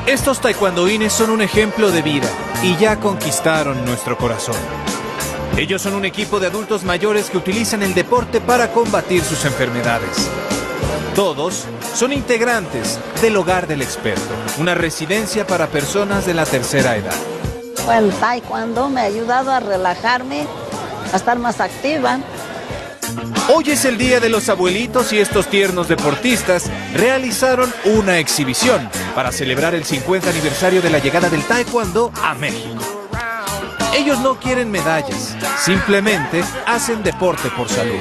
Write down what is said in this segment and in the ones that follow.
Estos taekwondoines son un ejemplo de vida y ya conquistaron nuestro corazón. Ellos son un equipo de adultos mayores que utilizan el deporte para combatir sus enfermedades. Todos son integrantes del Hogar del Experto, una residencia para personas de la tercera edad. Bueno, taekwondo me ha ayudado a relajarme, a estar más activa. Hoy es el Día de los Abuelitos y estos tiernos deportistas realizaron una exhibición para celebrar el 50 aniversario de la llegada del taekwondo a México. Ellos no quieren medallas, simplemente hacen deporte por salud.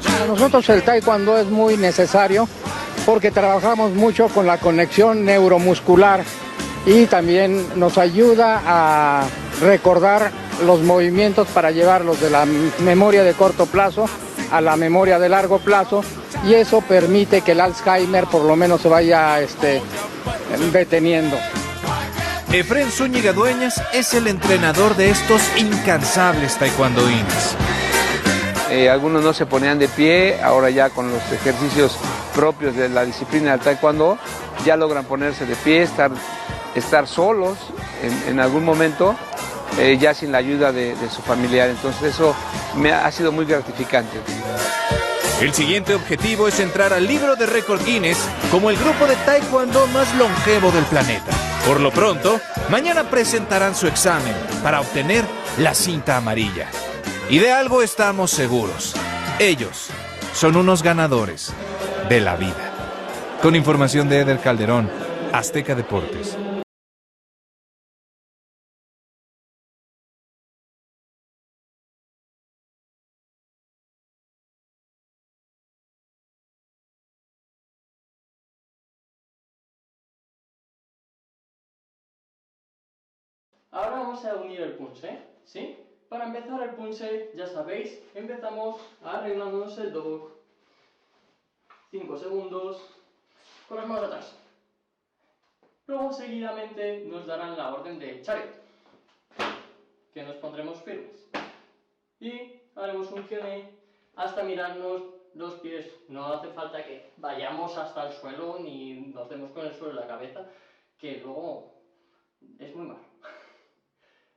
Para nosotros el taekwondo es muy necesario porque trabajamos mucho con la conexión neuromuscular y también nos ayuda a recordar los movimientos para llevarlos de la memoria de corto plazo a la memoria de largo plazo, y eso permite que el Alzheimer por lo menos se vaya deteniendo. Efrén Zúñiga Dueñas es el entrenador de estos incansables taekwondoines. Algunos no se ponían de pie, ahora ya con los ejercicios propios de la disciplina del taekwondo ya logran ponerse de pie, estar solos en algún momento, ya sin la ayuda de su familiar. Entonces eso me ha sido muy gratificante. El siguiente objetivo es entrar al libro de récord Guinness como el grupo de taekwondo más longevo del planeta. Por lo pronto, mañana presentarán su examen para obtener la cinta amarilla. Y de algo estamos seguros: ellos son unos ganadores de la vida. Con información de Eder Calderón, Azteca Deportes. Ahora vamos a unir el punche, ¿sí? Para empezar el punche, ya sabéis, empezamos arreglándonos el dog. 5 segundos, con las manos atrás. Luego seguidamente nos darán la orden de chariot, que nos pondremos firmes. Y haremos un Q&A hasta mirarnos los pies. No hace falta que vayamos hasta el suelo ni nos demos con el suelo en la cabeza, que luego es muy malo.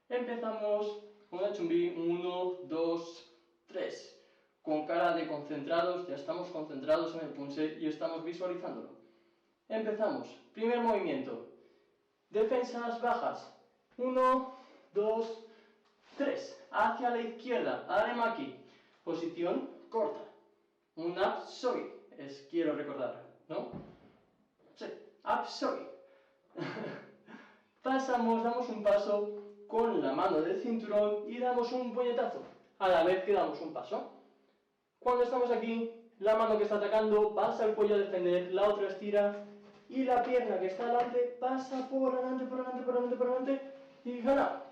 Empezamos con el chumbi, 1, 2, 3. Con cara de concentrados, ya estamos concentrados en el punche y estamos visualizándolo. Empezamos. Primer movimiento. Defensas bajas. 1, 2, 3. Hacia la izquierda. Aremaki. Posición corta. Un apsogi. Quiero recordar, ¿no? Sí. Apsogi. Pasamos, damos un paso con la mano del cinturón y damos un puñetazo a la vez que damos un paso. Cuando estamos aquí, la mano que está atacando pasa el cuello a defender, la otra estira y la pierna que está delante pasa por adelante, por adelante, por adelante, por adelante y gana.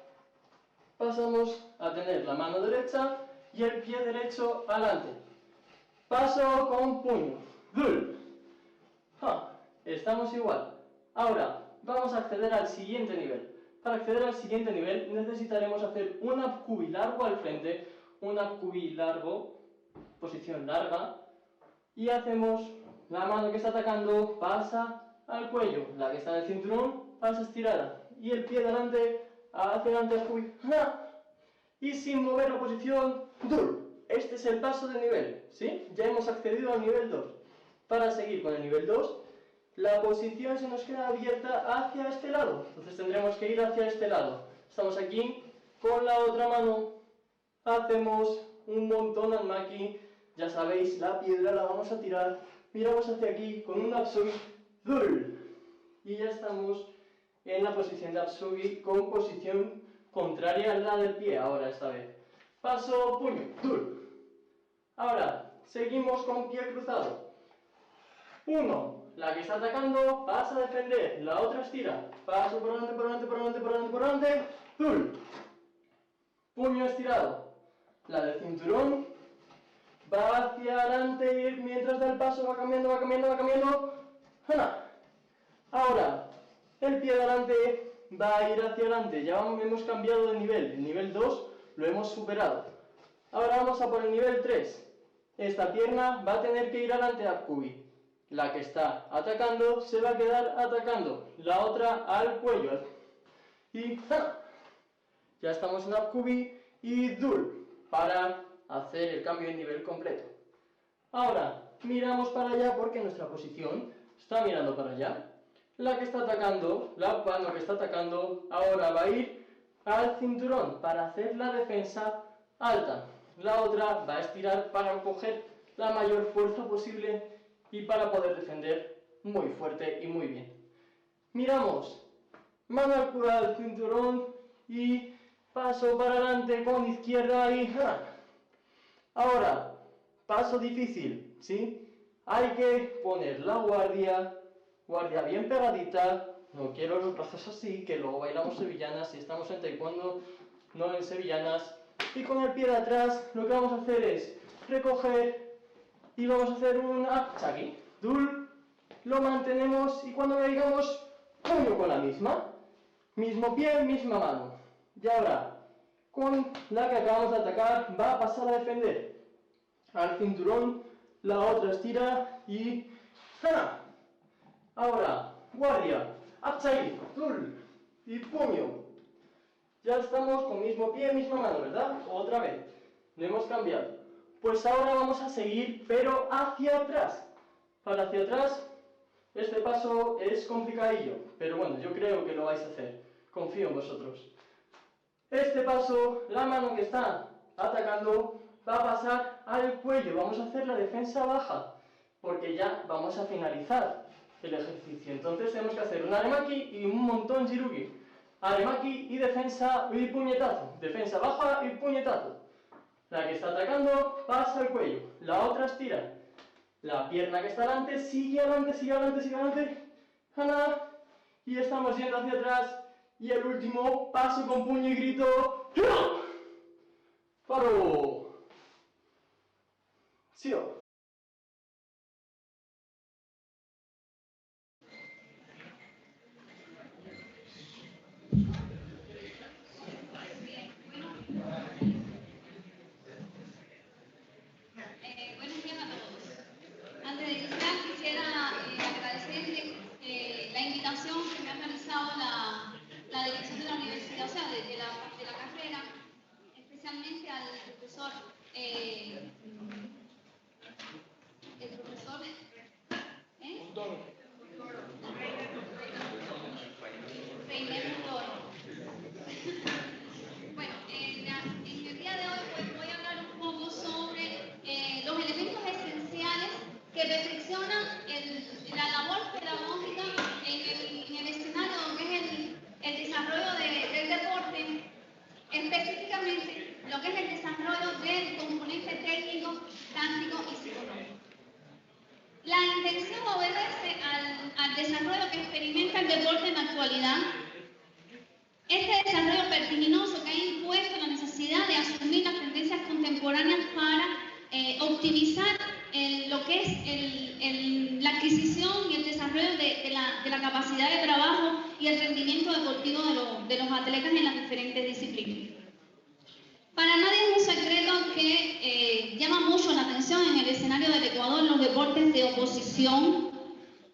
Pasamos a tener la mano derecha y el pie derecho adelante. Paso con puño. Estamos igual. Ahora vamos a acceder al siguiente nivel. Para acceder al siguiente nivel necesitaremos hacer un apkubi largo al frente, un apkubi largo, posición larga, y hacemos la mano que está atacando pasa al cuello, la que está en el cinturón pasa estirada, y el pie delante hacia adelante apkubi, y sin mover la posición, Este es el paso de nivel, ¿sí? Ya hemos accedido al nivel 2. Para seguir con el nivel 2, la posición se nos queda abierta hacia este lado, entonces tendremos que ir hacia este lado. Estamos aquí, con la otra mano hacemos un montón Hanmaki, ya sabéis, la piedra la vamos a tirar, miramos hacia aquí con un Apsogi, y ya estamos en la posición de Apsogi con posición contraria a la del pie, ahora esta vez. Paso, puño, Ahora, seguimos con pie cruzado. 1. La que está atacando pasa a defender, la otra estira, paso por delante, por delante, por delante, por delante, por delante, puño estirado, la del cinturón va hacia adelante y mientras da el paso va cambiando, va cambiando, va cambiando, ahora el pie de adelante va a ir hacia adelante, ya hemos cambiado de nivel, el nivel 2 lo hemos superado, ahora vamos a por el nivel 3, esta pierna va a tener que ir adelante a apkubi. La que está atacando se va a quedar atacando, la otra al cuello. Y ya estamos en Apkubi y Dul para hacer el cambio de nivel completo. Ahora, miramos para allá porque nuestra posición está mirando para allá. La que está atacando, la mano que está atacando, ahora va a ir al cinturón para hacer la defensa alta. La otra va a estirar para coger la mayor fuerza posible y para poder defender muy fuerte y muy bien. Miramos, mano al cinturón y paso para adelante con izquierda y... Ahora, paso difícil, ¿sí? Hay que poner la guardia bien pegadita. No quiero los brazos así, que luego bailamos sevillanas si estamos en taekwondo, no en sevillanas. Y con el pie de atrás lo que vamos a hacer es recoger y vamos a hacer un chagi. Dul, lo mantenemos y cuando caigamos, puño con la misma. Mismo pie, misma mano. Y ahora, con la que acabamos de atacar, va a pasar a defender. Al cinturón, la otra estira y... Ahora, guardia, upside, dul y puño. Ya estamos con mismo pie, misma mano, ¿verdad? Otra vez. No hemos cambiado. Pues ahora vamos a seguir, pero hacia atrás. Para hacia atrás, este paso es complicadillo, pero bueno, yo creo que lo vais a hacer. Confío en vosotros. Este paso, la mano que está atacando va a pasar al cuello. Vamos a hacer la defensa baja, porque ya vamos a finalizar el ejercicio. Entonces tenemos que hacer un aremaki y un montón jirugi. Aremaki y defensa y puñetazo. Defensa baja y puñetazo. La que está atacando pasa al cuello. La otra estira. La pierna que está delante sigue adelante, sigue adelante, sigue adelante. ¡Hana! Y estamos yendo hacia atrás. Y el último paso con puño y grito. ¡Paro! ¡Sio! Buenos días a todos. Antes de iniciar, quisiera agradecerles la invitación que me ha realizado la dirección de la universidad, o sea, de la carrera, especialmente al profesor, Reiner Toro. Bueno, en el día de hoy pues, voy a hablar un poco sobre los elementos esenciales que perfeccionan la labor pedagógica en el escenario que es el desarrollo del deporte, específicamente lo que es el desarrollo del componente técnico, táctico y psicológico. La intención obedece al desarrollo que experimenta el deporte en la actualidad. Este desarrollo vertiginoso que ha impuesto la necesidad de asumir las tendencias contemporáneas para optimizar lo que es la adquisición y el desarrollo de la capacidad de trabajo y el rendimiento deportivo de los atletas en las diferentes disciplinas. Para nadie es un secreto que llama mucho la atención en el escenario del Ecuador los deportes de oposición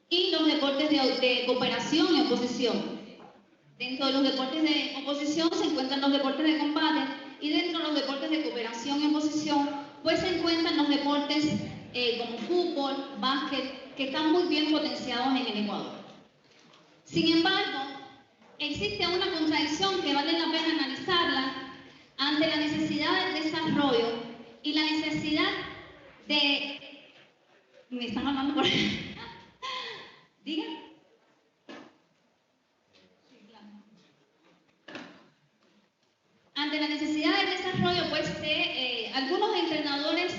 y los deportes de cooperación y oposición. Dentro de los deportes de oposición se encuentran los deportes de combate y dentro de los deportes de cooperación y oposición pues se encuentran los deportes como fútbol, básquet, que están muy bien potenciados en el Ecuador. Sin embargo, existe una contradicción que vale la pena analizarla ante la necesidad del desarrollo y la necesidad de... ¿Me están hablando por ahí? ¿Diga? Sí, claro. Ante la necesidad del desarrollo, pues algunos entrenadores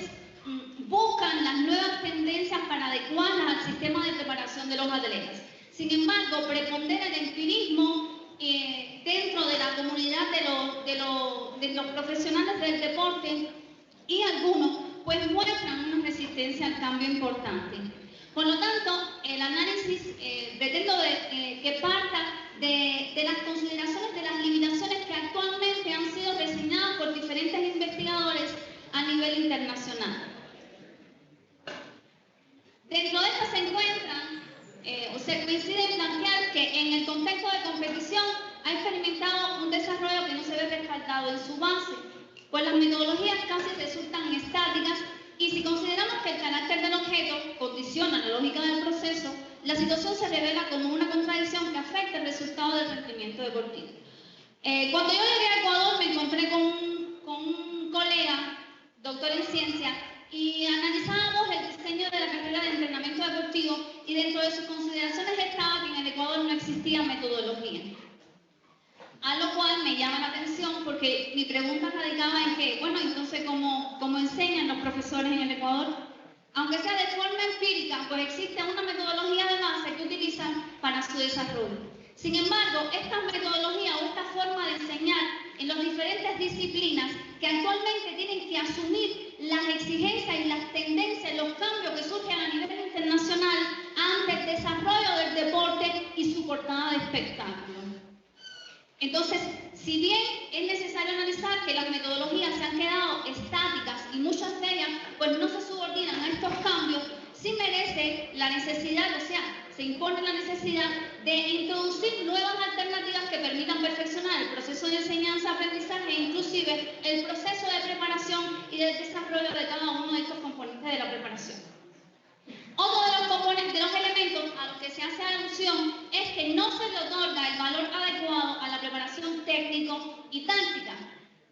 buscan las nuevas tendencias para adecuarlas al sistema de preparación de los atletas. Sin embargo, prepondera el empirismo dentro de la comunidad de los profesionales del deporte y algunos pues muestran una resistencia al cambio importante. Por lo tanto, el análisis pretendo que parta de las consideraciones de las limitaciones que actualmente han sido reseñadas por diferentes investigadores a nivel internacional. Dentro de estas se encuentra se coincide en plantear que en el contexto de competición ha experimentado un desarrollo que no se ve respaldado en su base, pues las metodologías casi resultan estáticas y si consideramos que el carácter del objeto condiciona la lógica del proceso, la situación se revela como una contradicción que afecta el resultado del rendimiento deportivo. Cuando yo llegué a Ecuador me encontré con un colega, doctor en ciencia, y analizábamos el diseño de la carrera de entrenamiento deportivo y dentro de sus consideraciones estaba que en el Ecuador no existía metodología. A lo cual me llama la atención porque mi pregunta radicaba en que, bueno, entonces, ¿cómo enseñan los profesores en el Ecuador? Aunque sea de forma empírica, pues existe una metodología de base que utilizan para su desarrollo. Sin embargo, esta metodología o esta forma de enseñar en las diferentes disciplinas que actualmente tienen que asumir las exigencias y las tendencias, los cambios que surgen a nivel internacional ante el desarrollo del deporte y su portada de espectáculo. Entonces, si bien es necesario analizar que las metodologías se han quedado estáticas y muchas de ellas pues no se subordinan a estos cambios, sí merece la necesidad, o sea, se impone la necesidad de introducir nuevas alternativas que permitan perfeccionar el proceso de enseñanza-aprendizaje e inclusive el proceso de preparación y del desarrollo de cada uno de estos componentes de la preparación. Otro de los componentes, de los elementos a los que se hace alusión es que no se le otorga el valor adecuado a la preparación técnico y táctica.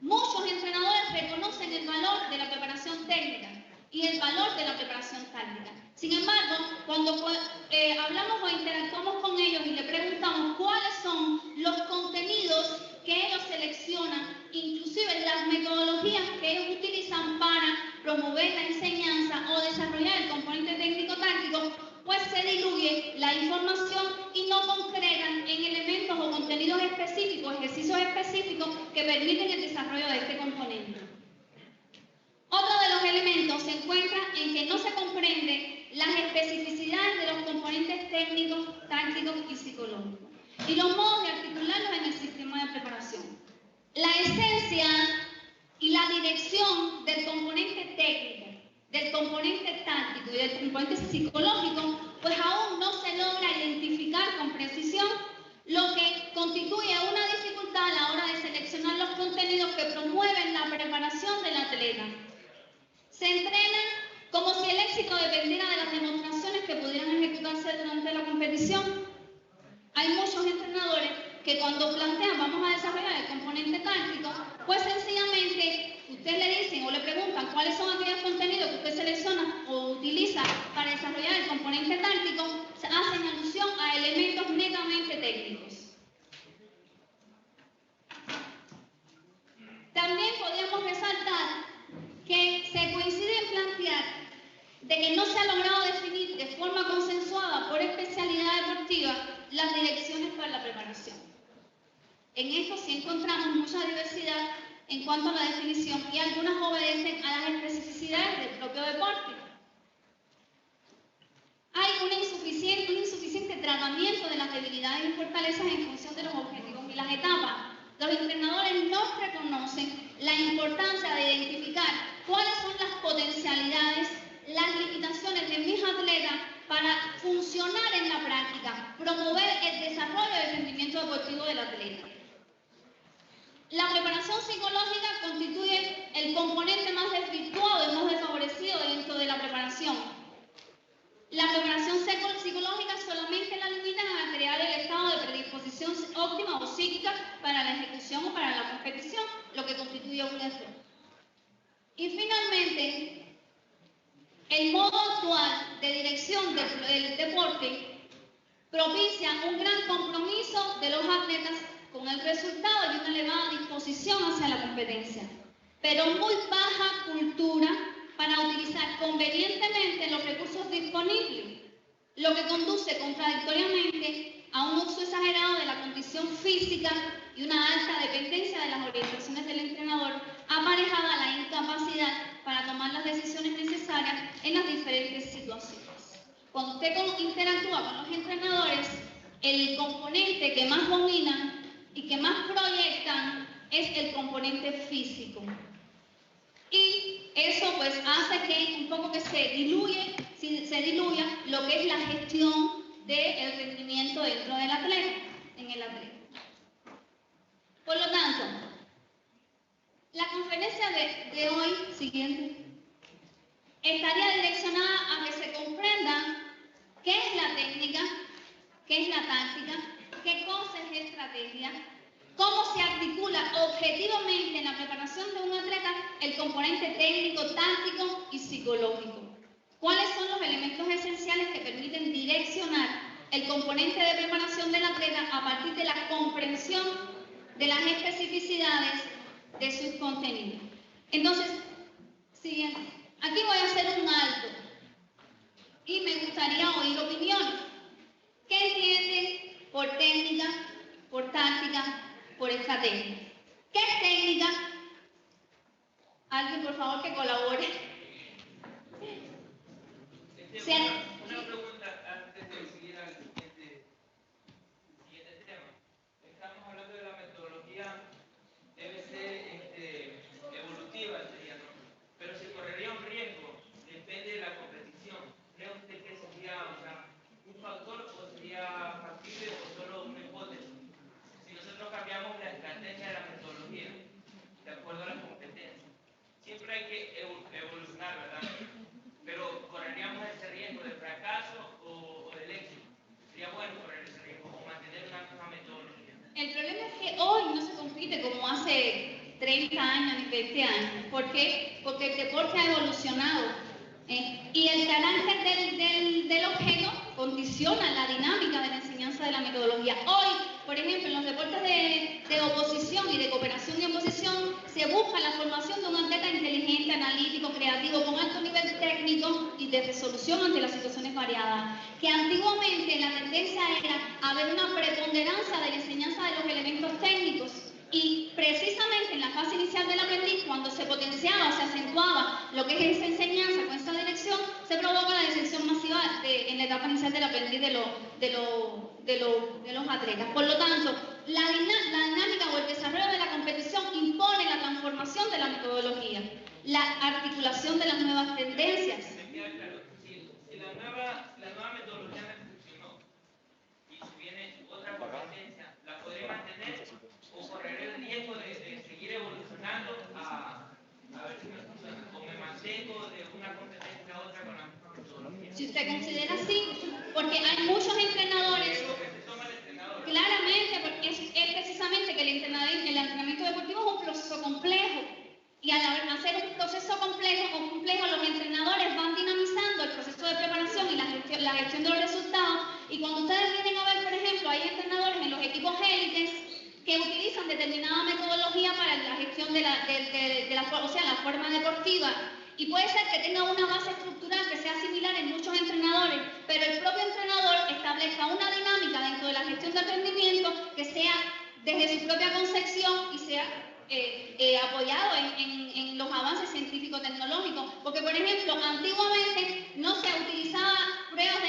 Muchos entrenadores reconocen el valor de la preparación técnica y el valor de la preparación táctica. Sin embargo, cuando hablamos o interactuamos con ellos y le preguntamos cuáles son los contenidos que ellos seleccionan, inclusive las metodologías que ellos utilizan para promover la enseñanza o desarrollar el componente técnico-táctico, pues se diluye la información y no concretan en elementos o contenidos específicos, ejercicios específicos que permiten el desarrollo de este componente. Otro de los elementos se encuentra en que no se comprende las especificidades de los componentes técnicos, tácticos y psicológicos y los modos de articularlos en el sistema de preparación. La esencia y la dirección del componente técnico, del componente táctico y del componente psicológico, pues aún no se logra identificar con precisión, lo que constituye una dificultad a la hora de seleccionar los contenidos que promueven la preparación del atleta. Se entrenan como si el éxito dependiera de las demostraciones que pudieran ejecutarse durante la competición. Hay muchos entrenadores que cuando plantean vamos a desarrollar el componente táctico, pues sencillamente usted le dicen o le preguntan cuáles son aquellos contenidos que usted selecciona o utiliza para desarrollar el componente táctico, hacen alusión a elementos netamente técnicos. También podríamos resaltar que se coincide en plantear de que no se ha logrado definir de forma consensuada por especialidad deportiva las direcciones para la preparación. En esto sí encontramos mucha diversidad en cuanto a la definición y algunas obedecen a las especificidades del propio deporte. Hay un insuficiente tratamiento de las debilidades y fortalezas en función de los objetivos y las etapas. Los entrenadores no reconocen la importancia de identificar cuáles son las potencialidades, las limitaciones de mis atletas para funcionar en la práctica, promover el desarrollo del rendimiento deportivo del atleta. La preparación psicológica constituye el componente más desvirtuado y más desfavorecido dentro de la preparación. La preparación psicológica solamente la limita a crear el estado de predisposición óptima o psíquica para la ejecución o para la competición, lo que constituye un error. Y finalmente, el modo actual de dirección del deporte propicia un gran compromiso de los atletas con el resultado y una elevada disposición hacia la competencia, pero muy baja cultura para utilizar convenientemente los recursos disponibles, lo que conduce contradictoriamente a un uso exagerado de la condición física y una alta dependencia de las orientaciones del entrenador, aparejada a la incapacidad para tomar las decisiones necesarias en las diferentes situaciones. Cuando usted interactúa con los entrenadores, el componente que más dominan y que más proyectan es el componente físico. Y eso pues hace que un poco que se diluya lo que es la gestión del rendimiento dentro del atleta, en el atleta. Por lo tanto, la conferencia de hoy, siguiente, estaría direccionada a que se comprenda qué es la técnica, qué es la táctica, qué cosa es estrategia, cómo se articula objetivamente en la preparación de un atleta el componente técnico, táctico y psicológico. ¿Cuáles son los elementos esenciales que permiten direccionar el componente de preparación del atleta a partir de la comprensión de las especificidades de sus contenidos? Entonces, siguiente. Aquí voy a hacer un alto y me gustaría oír opiniones. ¿Qué entienden por técnica, por táctica, por estrategia? ¿Qué es técnica? Alguien, por favor, que colabore. Una pregunta antes de seguir al siguiente tema. Estamos hablando de la metodología, debe ser evolutiva, sería, ¿no? Pero se correría un riesgo, depende de la competición. ¿Cree usted que sería un factor o sería factible o solo una hipótesis? Si nosotros cambiamos la estrategia de la metodología, de acuerdo a las competencias, siempre hay que evolucionar, ¿verdad? Pero correríamos ese riesgo del fracaso o del éxito. Sería bueno correr ese riesgo o mantener una misma metodología. El problema es que hoy no se compite como hace 30 años ni 20 años. ¿Por qué? Porque el deporte ha evolucionado. Y el carácter del objeto condiciona la dinámica de la enseñanza de la metodología. Hoy, por ejemplo, en los deportes de oposición y de cooperación y oposición, se busca la formación de un atleta inteligente, analítico, creativo, con alto nivel técnico y de resolución ante las situaciones variadas. Que antiguamente la tendencia era haber una preponderancia de la enseñanza de los elementos técnicos. Y precisamente en la fase inicial del aprendiz, cuando se potenciaba, se acentuaba lo que es esa enseñanza con esa dirección, se provoca la deserción masiva en la etapa inicial del aprendiz de los atletas. Por lo tanto, la dinámica o el desarrollo de la competición impone la transformación de la metodología, la articulación de las nuevas tendencias. Me queda claro, si la nueva metodología me funcionó y si viene otra competencia, ¿la podré mantener o correré el riesgo de seguir evolucionando a ver si me funciona? ¿O me mantengo de una competencia a otra con la misma metodología? Si usted considera así, porque hay muchos entrenadores, claramente, porque es precisamente que el entrenamiento deportivo es un proceso complejo. Y al hacer un proceso complejo, los entrenadores van dinamizando el proceso de preparación y la gestión de los resultados. Y cuando ustedes vienen a ver, por ejemplo, hay entrenadores en los equipos élites que utilizan determinada metodología para la gestión de la forma deportiva. Y puede ser que tenga una base estructural que sea similar en muchos entrenadores, pero el propio entrenador establezca una dinámica dentro de la gestión del rendimiento que sea desde su propia concepción y sea apoyado en los avances científico-tecnológicos. Porque, por ejemplo, antiguamente no se utilizaba pruebas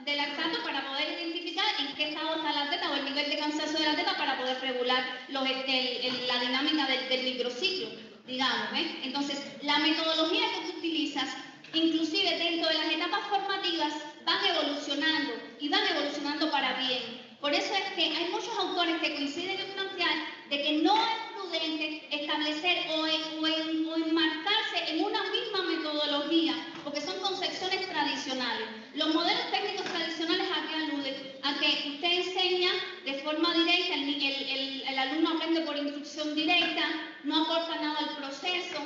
de lactato para poder identificar en qué estado está el atleta o el nivel de cansancio del atleta para poder regular la dinámica del microciclo, digamos. Entonces, la metodología que tú utilizas, inclusive dentro de las etapas formativas, van evolucionando y van evolucionando para bien. Por eso es que hay muchos autores que coinciden en plantear de que no es prudente establecer o enmarcarse en una misma metodología, porque son concepciones tradicionales. Los modelos técnicos tradicionales a qué aluden, a que usted enseña de forma directa, el alumno aprende por instrucción directa, no aporta nada al proceso,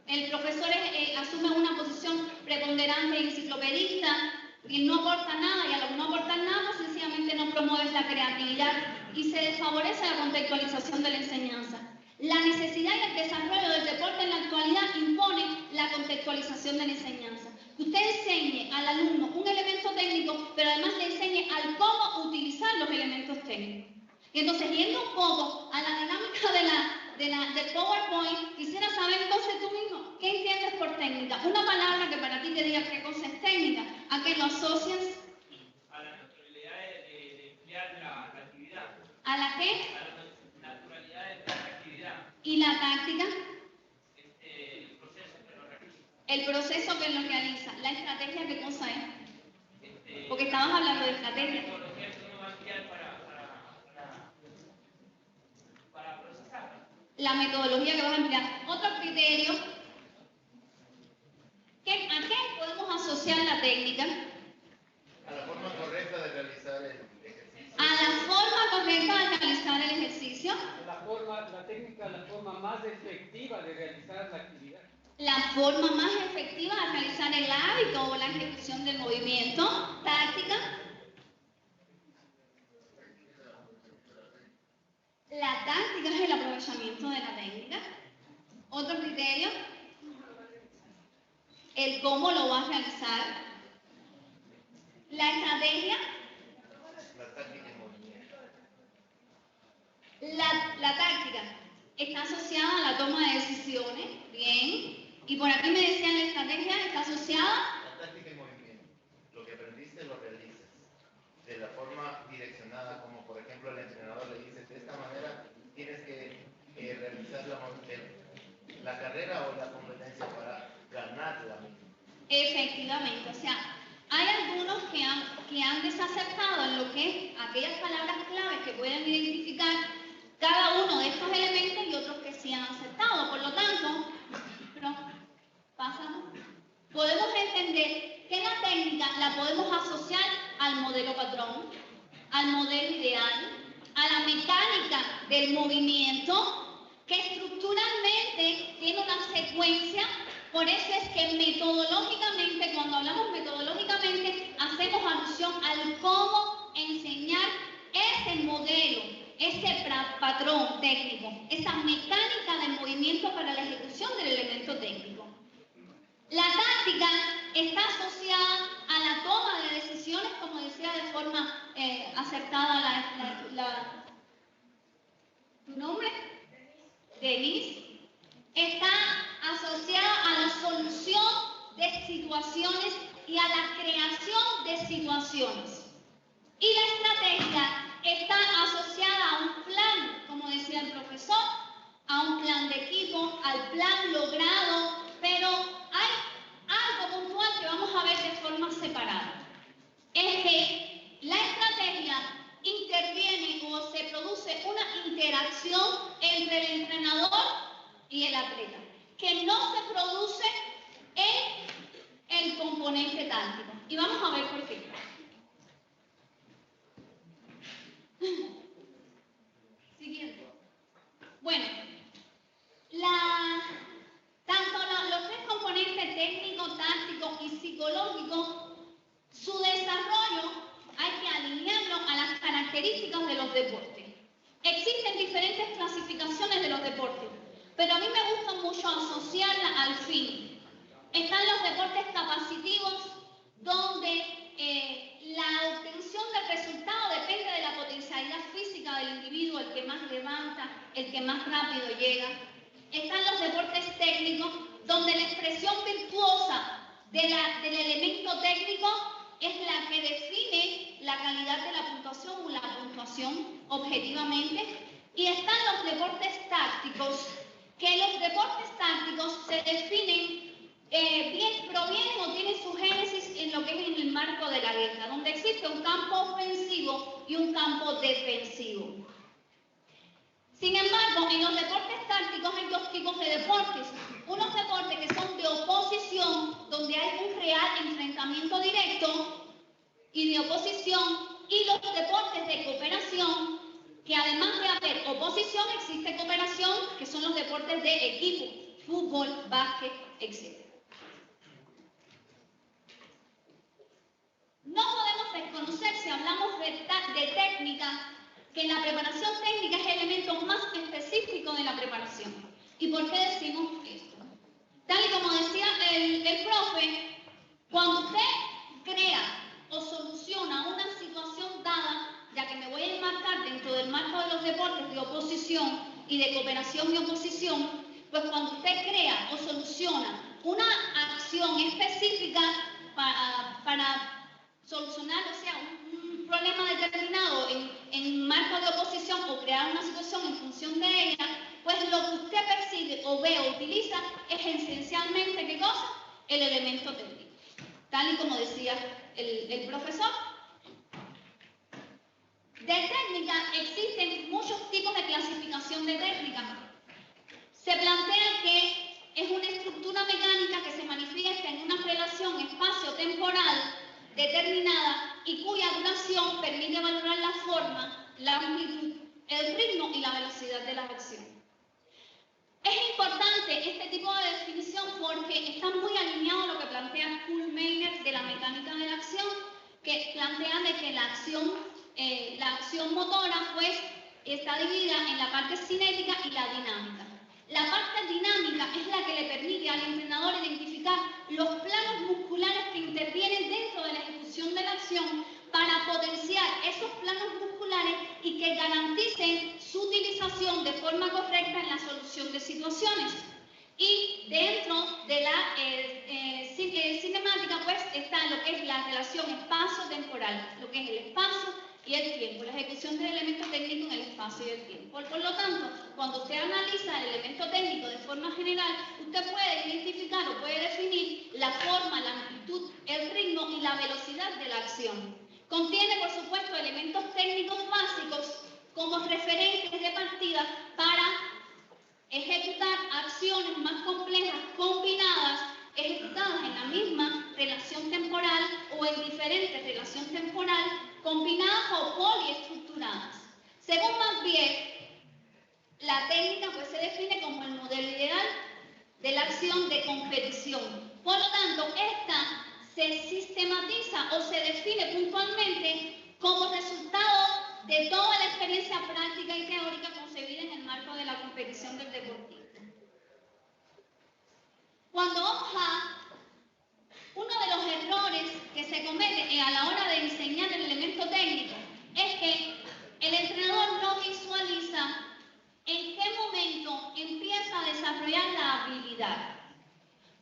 el profesor asume una posición preponderante y enciclopedista, y no aporta nada, y al no aportar nada, sencillamente no promueves la creatividad y se desfavorece la contextualización de la enseñanza. La necesidad y el desarrollo del deporte en la actualidad impone la contextualización de la enseñanza. Que usted enseñe al alumno un elemento técnico, pero además le enseñe al cómo utilizar los elementos técnicos. Y entonces, yendo un poco a la dinámica del PowerPoint, quisiera saber entonces tú mismo, ¿qué entiendes por técnica? Una palabra que para ti te diga qué cosa es técnica, ¿a qué lo asocias? A la naturalidad de emplear la actividad. ¿A la qué? A la naturalidad de emplear la actividad. ¿Y la táctica? El proceso que lo realiza. El proceso que lo realiza. ¿La estrategia qué cosa es? Porque estabas hablando de estrategia. La metodología que vas a emplear. Otro criterio, ¿a qué podemos asociar la técnica? A la forma correcta de realizar el ejercicio. A la forma correcta de realizar el ejercicio. La técnica, la forma más efectiva de realizar la actividad. La forma más efectiva de realizar el hábito o la ejecución del movimiento. Táctica. La táctica es el aprovechamiento de la técnica. Otro criterio, el cómo lo vas a realizar. La estrategia. La táctica en movimiento. La táctica está asociada a la toma de decisiones. Bien. Y por aquí me decían la estrategia está asociada. La táctica en movimiento. Lo que aprendiste lo realizas. De la forma direccionada, como por ejemplo el entrenador le dice, de esta manera tienes que realizar la carrera o la competencia para ganar la misma. Efectivamente, o sea, hay algunos que han desacertado en lo que es aquellas palabras claves que pueden identificar cada uno de estos elementos y otros que sí han acertado. Por lo tanto, podemos entender que la técnica la podemos asociar al modelo patrón, al modelo ideal, a la mecánica del movimiento, que estructuralmente tiene una secuencia. Por eso es que metodológicamente, cuando hablamos metodológicamente, hacemos alusión al cómo enseñar ese modelo, ese patrón técnico, esa mecánica del movimiento para la ejecución del elemento técnico. La táctica está asociada a la toma de decisiones, como decía de forma acertada ¿tu nombre? Denise. Está asociada a la solución de situaciones y a la creación de situaciones. Y la estrategia está asociada a un plan, como decía el profesor, a un plan de equipo, al plan logrado, pero hay algo puntual que vamos a ver de forma separada. Es que la estrategia interviene o se produce una interacción entre el entrenador y el atleta, que no se produce en el componente táctico. Y vamos a ver por qué. Siguiente. Bueno, tanto los tres componentes técnico, táctico y psicológico, su desarrollo hay que alinearlo a las características de los deportes. Existen diferentes clasificaciones de los deportes, pero a mí me gusta mucho asociarla al fin. Están los deportes capacitivos, donde la obtención del resultado depende de la potencialidad física del individuo, el que más levanta, el que más rápido llega. Están los deportes técnicos, donde la expresión virtuosa del elemento técnico es la que define la calidad de la puntuación o la puntuación objetivamente. Y están los deportes tácticos, que los deportes tácticos se definen provienen o tienen su génesis en lo que es en el marco de la guerra, donde existe un campo ofensivo y un campo defensivo. Sin embargo, en los deportes tácticos hay dos tipos de deportes. Unos deportes que son de oposición, donde hay un real enfrentamiento directo y de oposición, y los deportes de cooperación, que además de haber oposición, existe cooperación, que son los deportes de equipo, fútbol, básquet, etc. No podemos desconocer, si hablamos de técnica, que la preparación técnica es el elemento más específico de la preparación. ¿Y por qué decimos esto? Tal y como decía el profe, cuando usted crea o soluciona una situación dada, ya que me voy a enmarcar dentro del marco de los deportes de oposición y de cooperación y oposición, pues cuando usted crea o soluciona una acción específica para solucionar, o sea, un problema determinado en marco de oposición o crear una situación en función de ella, pues lo que usted percibe o ve o utiliza es esencialmente, ¿qué cosa? El elemento técnico. Tal y como decía el profesor, De técnica existen muchos tipos de clasificación de técnica. Se plantea que es una estructura mecánica que se manifiesta en una relación espacio-temporal determinada y cuya duración permite valorar la forma, la amplitud, el ritmo y la velocidad de la acción. Es importante este tipo de definición porque está muy alineado a lo que plantea Kuhlmeier de la mecánica de la acción, que plantea de que la acción motora pues está dividida en la parte cinética y la dinámica. La parte dinámica es la que le permite al entrenador identificar los planos musculares que intervienen dentro de la ejecución de la acción para potenciar esos planos musculares y que garanticen su utilización de forma correcta en la solución de situaciones. Y dentro de la cinemática pues está lo que es la relación espacio-temporal, lo que es el espacio y el tiempo, la ejecución del elemento técnico en el espacio y el tiempo. Por lo tanto, cuando usted analiza el elemento técnico de forma general, usted puede identificar o puede definir la forma, la amplitud, el ritmo y la velocidad de la acción. Contiene, por supuesto, elementos técnicos básicos como referentes de partida para ejecutar acciones más complejas combinadas, ejecutadas en la misma relación temporal o en diferentes relaciones temporales, combinadas o poliestructuradas. Según Macbeth, la técnica pues se define como el modelo ideal de la acción de competición. Por lo tanto, esta se sistematiza o se define puntualmente como resultado de toda la experiencia práctica y teórica concebida en el marco de la competición del deportista. Cuando vamos a uno de los errores que se comete a la hora de diseñar el elemento técnico es que el entrenador no visualiza en qué momento empieza a desarrollar la habilidad.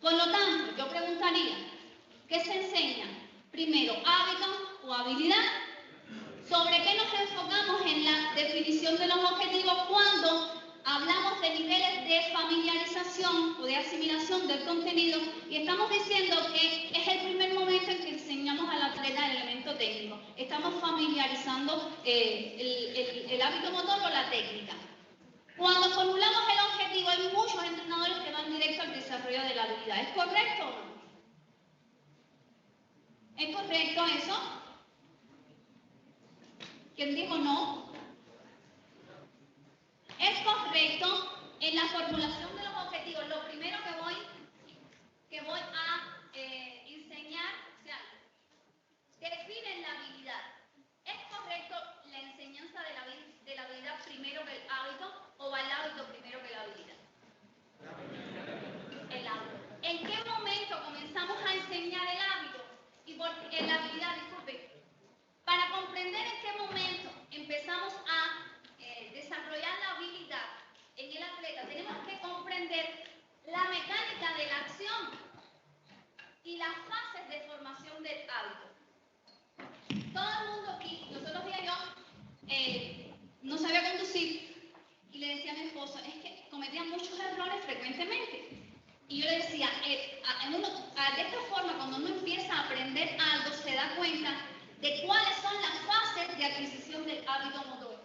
Por lo tanto, yo preguntaría, ¿qué se enseña? Primero, hábito o habilidad. ¿Sobre qué nos enfocamos en la definición de los objetivos cuando hablamos de niveles de familiarización o de asimilación del contenido y estamos diciendo que es el primer momento en que enseñamos al atleta el elemento técnico? Estamos familiarizando el hábito motor o la técnica. Cuando formulamos el objetivo hay muchos entrenadores que van directo al desarrollo de la habilidad. ¿Es correcto o no? ¿Es correcto eso? ¿Quién dijo no? Es correcto en la formulación de los objetivos. Lo primero que voy a enseñar, o sea, definen la habilidad. ¿Es correcto la enseñanza de la habilidad primero que el hábito o va el hábito primero que la habilidad? El hábito. ¿En qué momento comenzamos a enseñar el hábito? Y la habilidad, disculpe. Para comprender en qué momento empezamos a desarrollar la habilidad en el atleta, tenemos que comprender la mecánica de la acción y las fases de formación del hábito. Todo el mundo aquí, los otros días yo no sabía conducir y le decía a mi esposo, es que cometía muchos errores frecuentemente. Y yo le decía, de esta forma, cuando uno empieza a aprender algo, se da cuenta de cuáles son las fases de adquisición del hábito motor.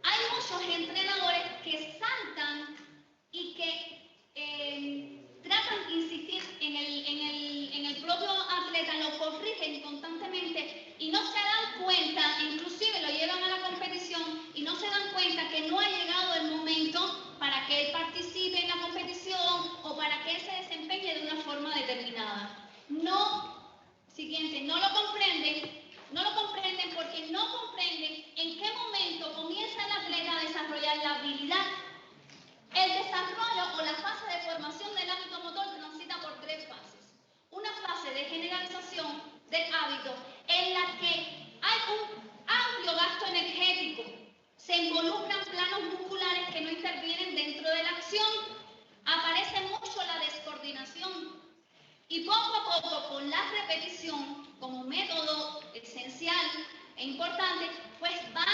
Hay muchos entrenadores que saltan y que tratan de insistir en el propio atleta, lo corrigen constantemente y no se dan cuenta, inclusive lo llevan a la competición y no se dan cuenta que no ha llegado el momento para que él participe en la competición o para que él se desempeñe de una forma determinada. Siguiente, no lo comprenden porque no comprenden en qué momento comienza el atleta a desarrollar la habilidad. El desarrollo o la fase de formación del hábito motor transita por tres fases. Una fase de generalización del hábito en la que hay un amplio gasto energético. Se involucran planos musculares que no intervienen dentro de la acción. Aparece mucho la descoordinación. Y poco a poco, con la repetición como método esencial e importante, pues va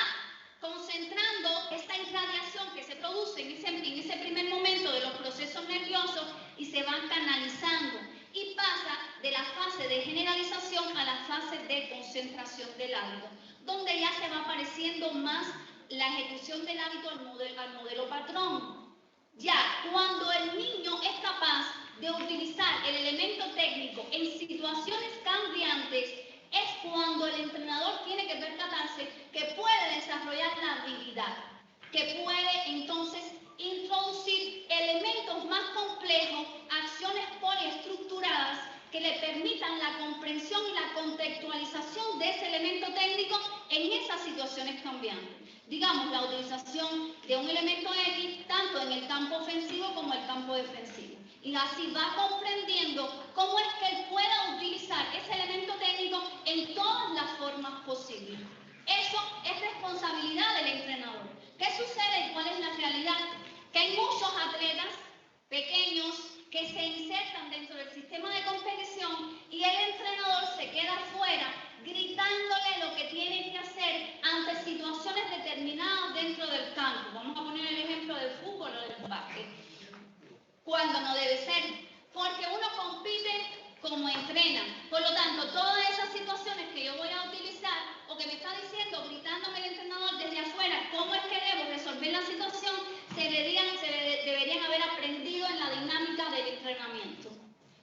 concentrando esta irradiación que se produce en ese primer momento de los procesos nerviosos y se van canalizando y pasa de la fase de generalización a la fase de concentración del hábito. donde ya se va pareciendo más la ejecución del hábito al modelo patrón. Ya, cuando el niño es capaz de utilizar el elemento técnico en situaciones cambiantes, es cuando el entrenador tiene que percatarse que puede desarrollar la habilidad, que puede entonces introducir elementos más complejos, acciones poliestructuradas que le permitan la comprensión y la contextualización de ese elemento técnico en esas situaciones cambiantes. Digamos, la utilización de un elemento X tanto en el campo ofensivo como en el campo defensivo. Y así va comprendiendo cómo es que él pueda utilizar ese elemento técnico en todas las formas posibles. Eso es responsabilidad del entrenador. ¿Qué sucede y cuál es la realidad? Que hay muchos atletas pequeños que se insertan dentro del sistema de competición y el entrenador se queda fuera gritándole lo que tiene que hacer ante situaciones determinadas dentro del campo. Vamos a poner el ejemplo del fútbol o del básquet. Cuando no debe ser, porque uno compite como entrena. Por lo tanto, todas esas situaciones que yo voy a utilizar o que me está diciendo, gritándome el entrenador desde afuera, cómo es que debo resolver la situación, se deberían haber aprendido en la dinámica del entrenamiento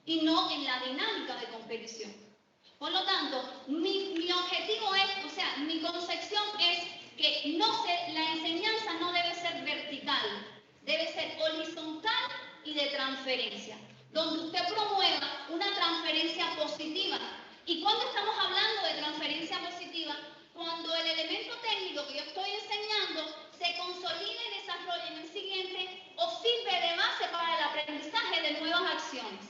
y no en la dinámica de competición. Por lo tanto, mi objetivo es, o sea, mi concepción es que la enseñanza no debe ser vertical, debe ser horizontal y de transferencia, donde usted promueva una transferencia positiva. ¿Y cuando estamos hablando de transferencia positiva? Cuando el elemento técnico que yo estoy enseñando se consolida y desarrolla en el siguiente o sirve de base para el aprendizaje de nuevas acciones.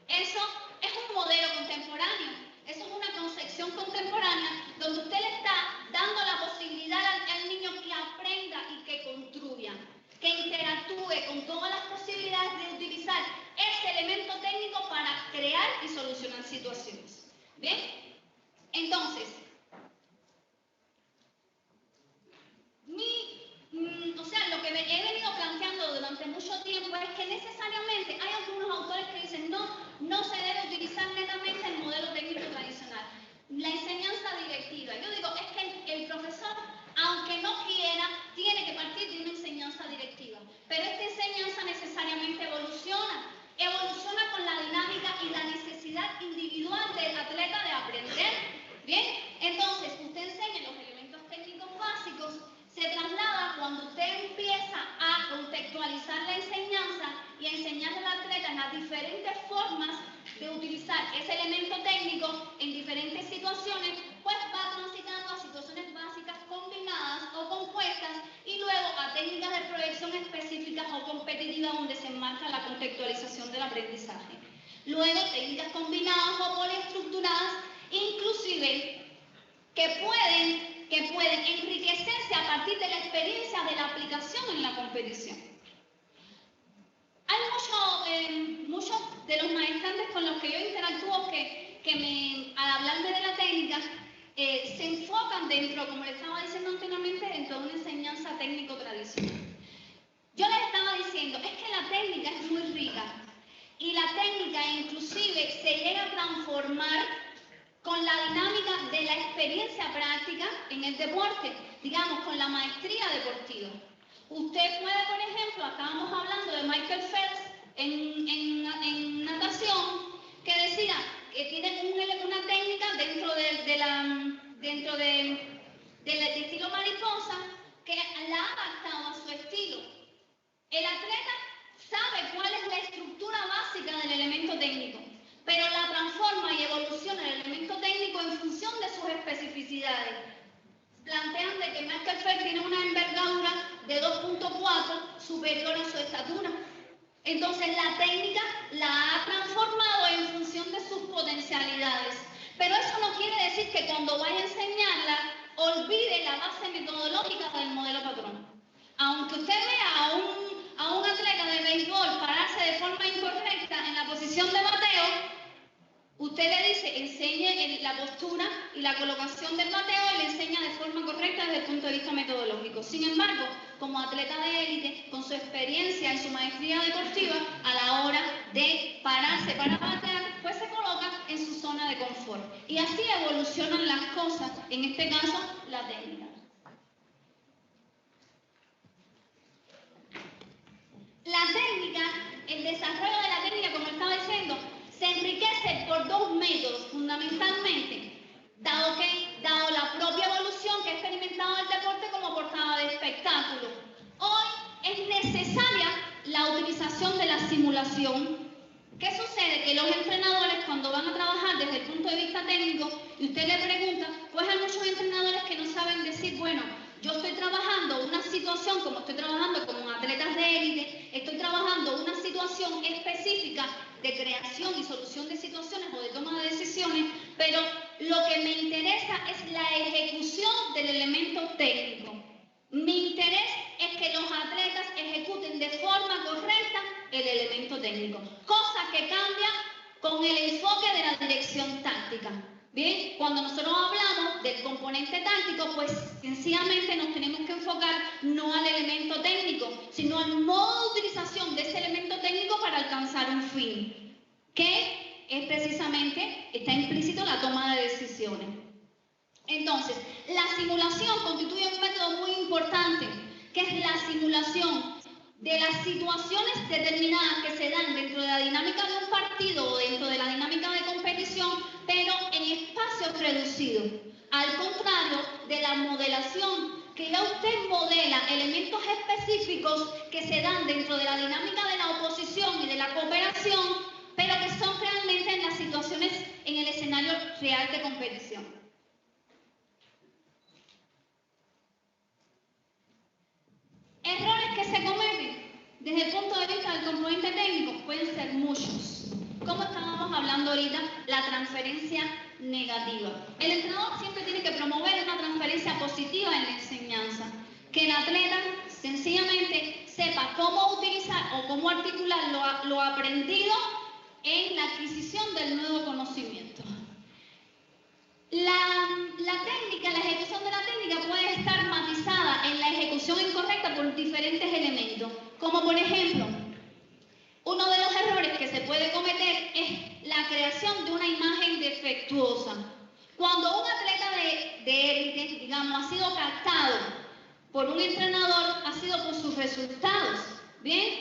Eso es un modelo contemporáneo, eso es una concepción contemporánea donde usted le está dando la posibilidad al niño que aprenda y que construya, que interactúe con todas las posibilidades de utilizar ese elemento técnico para crear y solucionar situaciones. ¿Bien? Entonces, lo que he venido planteando durante mucho tiempo es que necesariamente hay algunos autores que dicen no se debe utilizar netamente el modelo técnico tradicional, la enseñanza directiva. Yo digo, es que el profesor, aunque no quiera, tiene que partir de una enseñanza directiva, pero esta enseñanza necesariamente evoluciona con la dinámica y la necesidad individual del atleta de aprender. Bien, entonces usted enseña los elementos técnicos básicos, se traslada cuando usted empieza a contextualizar la enseñanza y a enseñarle al atleta en las diferentes formas de utilizar ese elemento técnico en diferentes situaciones, pues va transitando a situaciones básicas combinadas o compuestas y luego a técnicas de proyección específicas o competitivas donde se enmarca la contextualización del aprendizaje. Luego técnicas combinadas o poliestructuradas, inclusive que pueden enriquecerse a partir de la experiencia de la aplicación en la competición. Hay muchos de los maestrantes con los que yo interactúo que al hablarme de la técnica se enfocan dentro, como les estaba diciendo anteriormente, dentro de una enseñanza técnico tradicional. Yo les estaba diciendo, es que la técnica es muy rica y la técnica inclusive se llega a transformar con la dinámica de la experiencia práctica en el deporte, digamos, con la maestría deportiva. Usted puede, por ejemplo, estábamos hablando de Michael Phelps en natación, que decía que tiene una técnica dentro del estilo mariposa que la ha adaptado a su estilo. El atleta sabe cuál es la estructura básica del elemento técnico, pero la transforma y evoluciona el elemento técnico en función de sus especificidades. Plantean de que Michael Phelps tiene una envergadura de 2.4 superior a su estatura. Entonces la técnica la ha transformado en función de sus potencialidades. Pero eso no quiere decir que cuando vaya a enseñarla olvide la base metodológica del modelo patrón. Aunque usted vea a un atleta de béisbol pararse de forma incorrecta en la posición de bateo, usted le dice, enseñe la postura y la colocación del bateo y le enseña de forma correcta desde el punto de vista metodológico. Sin embargo, como atleta de élite, con su experiencia y su maestría deportiva, a la hora de pararse para batear, pues se coloca en su zona de confort. Y así evolucionan las cosas, en este caso, la técnica. La técnica, el desarrollo de la técnica, como estaba diciendo, se enriquece por dos métodos, fundamentalmente, dado la propia evolución que ha experimentado el deporte como portada de espectáculo. Hoy es necesaria la utilización de la simulación. ¿Qué sucede? Que los entrenadores, cuando van a trabajar desde el punto de vista técnico, y usted le pregunta, pues hay muchos entrenadores que no saben decir, bueno, yo estoy trabajando una situación, como estoy trabajando con atletas de élite, estoy trabajando una situación específica de creación y solución de situaciones o de toma de decisiones, pero lo que me interesa es la ejecución del elemento técnico. Mi interés es que los atletas ejecuten de forma correcta el elemento técnico, cosa que cambia con el enfoque de la dirección táctica. Bien, cuando nosotros hablamos del componente táctico, pues sencillamente nos tenemos que enfocar no al elemento técnico, sino al modo de utilización de ese elemento técnico para alcanzar un fin, que es precisamente, está implícito la toma de decisiones. Entonces, la simulación constituye un método muy importante, que es la simulación de las situaciones determinadas que se dan dentro de la dinámica de un partido o dentro de la dinámica de competición, pero en espacios reducidos. Al contrario de la modelación, que ya usted modela elementos específicos que se dan dentro de la dinámica de la oposición y de la cooperación, pero que son realmente en las situaciones, en el escenario real de competición. Errores que se cometen desde el punto de vista del componente técnico pueden ser muchos. Como estábamos hablando ahorita, la transferencia negativa. El entrenador siempre tiene que promover una transferencia positiva en la enseñanza. Que el atleta sencillamente sepa cómo utilizar o cómo articular lo aprendido en la adquisición del nuevo conocimiento. La técnica, la ejecución de la técnica puede estar matizada en la ejecución incorrecta por diferentes elementos, como por ejemplo, uno de los errores que se puede cometer es la creación de una imagen defectuosa. Cuando un atleta de élite, digamos, ha sido captado por un entrenador, ha sido por sus resultados, ¿bien?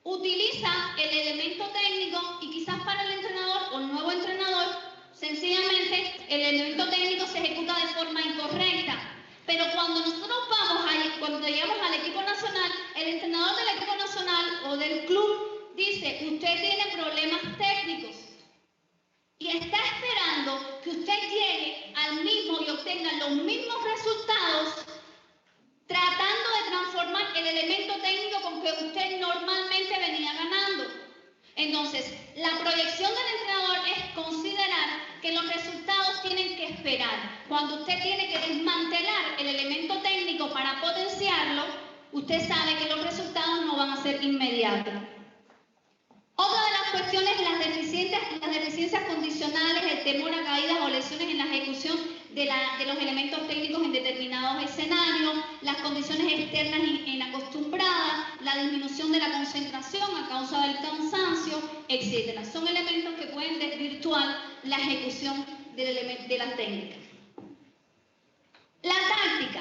Utiliza el elemento técnico y quizás para el entrenador o el nuevo entrenador, sencillamente el elemento técnico se ejecuta de forma incorrecta. Pero cuando nosotros cuando llegamos al equipo nacional, el entrenador del equipo nacional o del club dice, usted tiene problemas técnicos y está esperando que usted llegue al mismo y obtenga los mismos resultados tratando de transformar el elemento técnico con que usted normalmente venía ganando. Entonces, la proyección del entrenador es considerar que los resultados tienen que esperar. Cuando usted tiene que desmantelar el elemento técnico para potenciarlo, usted sabe que los resultados no van a ser inmediatos. Otra de las cuestiones, las deficiencias condicionales, el temor a caídas o lesiones en la ejecución de los elementos técnicos en determinados escenarios, las condiciones externas inacostumbradas, la disminución de la concentración a causa del cansancio, etc. Son elementos que pueden desvirtuar la ejecución de la técnica. La táctica.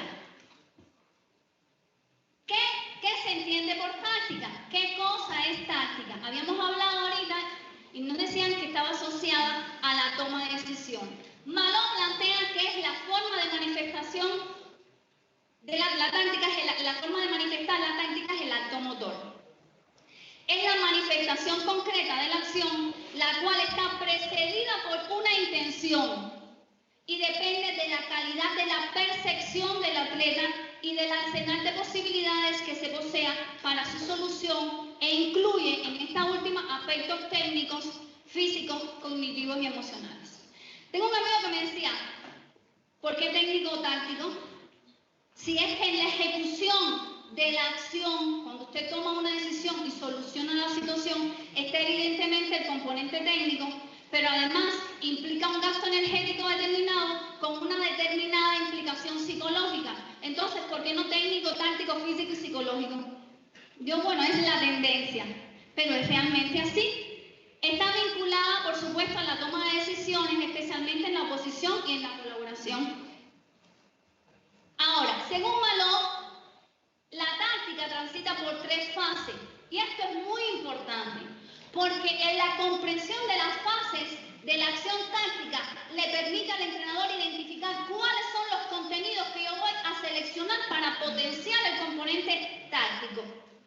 ¿Qué se entiende por táctica? ¿Qué cosa es táctica? Habíamos hablado ahorita y nos decían que estaba asociada a la toma de decisión. Malone plantea que es la forma de manifestación de la táctica, la forma de manifestar la táctica es el acto motor. Es la manifestación concreta de la acción, la cual está precedida por una intención y depende de la calidad de la percepción del atleta y del arsenal de posibilidades que se posea para su solución e incluye en esta última aspectos técnicos, físicos, cognitivos y emocionales. Tengo un amigo que me decía, ¿por qué técnico o táctico? Si es que en la ejecución de la acción, cuando usted toma una decisión y soluciona la situación, está evidentemente el componente técnico, pero además implica un gasto energético determinado con una determinada implicación psicológica. Entonces, ¿por qué no técnico, táctico, físico y psicológico? Bueno, es la tendencia, pero es realmente así. Está vinculada, por supuesto, a la toma de decisiones, especialmente en la oposición y en la colaboración. Ahora, según Maló, la táctica transita por 3 fases, y esto es muy importante, porque en la comprensión de las fases de la acción táctica le permite al entrenador identificar cuáles son los contenidos que yo voy a seleccionar para potenciar el componente táctico.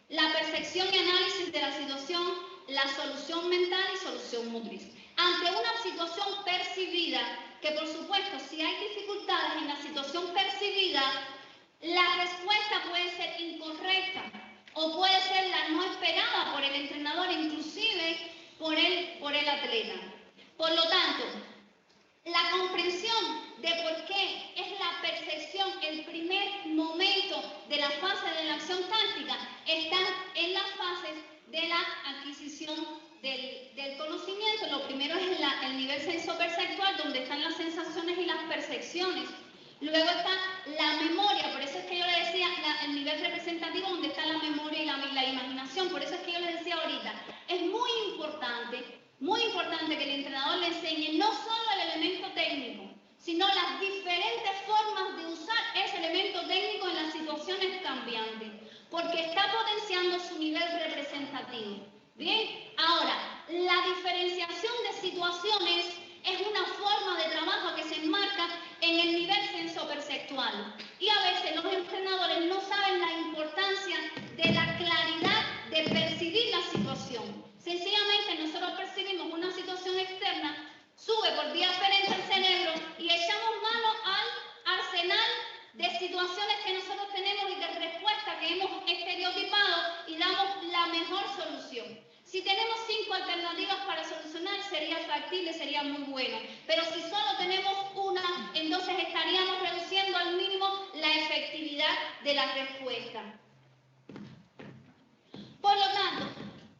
La percepción y análisis de la situación, la solución mental y solución motriz. Ante una situación percibida, que por supuesto si hay dificultades en la situación percibida, la respuesta puede ser incorrecta o puede ser la no esperada por el entrenador, inclusive por el atleta. Por lo tanto, la comprensión de por qué es la percepción el primer momento de la fase de la acción táctica está en las fases de la adquisición del conocimiento. Lo primero es el nivel sensoperceptual, donde están las sensaciones y las percepciones. Luego está la memoria, por eso es que yo le decía el nivel representativo, donde está la memoria y la imaginación. Por eso es que yo les decía ahorita, es muy importante que el entrenador le enseñe no solo el elemento técnico, sino las diferentes formas de usar ese elemento técnico en las situaciones cambiantes, porque está potenciando su nivel representativo. Bien, ahora, la diferenciación de situaciones es una forma de trabajo que se enmarca en el nivel sensoperceptual. Y a veces los entrenadores no saben la importancia de la claridad de percibir la situación. Sencillamente nosotros percibimos una situación externa, sube por vía aferente al cerebro y echamos mano al arsenal de situaciones que nosotros tenemos y de respuestas que hemos estereotipado y damos la mejor solución. Si tenemos 5 alternativas para solucionar, sería factible, sería muy bueno. Pero si solo tenemos una, entonces estaríamos reduciendo al mínimo la efectividad de la respuesta. Por lo tanto,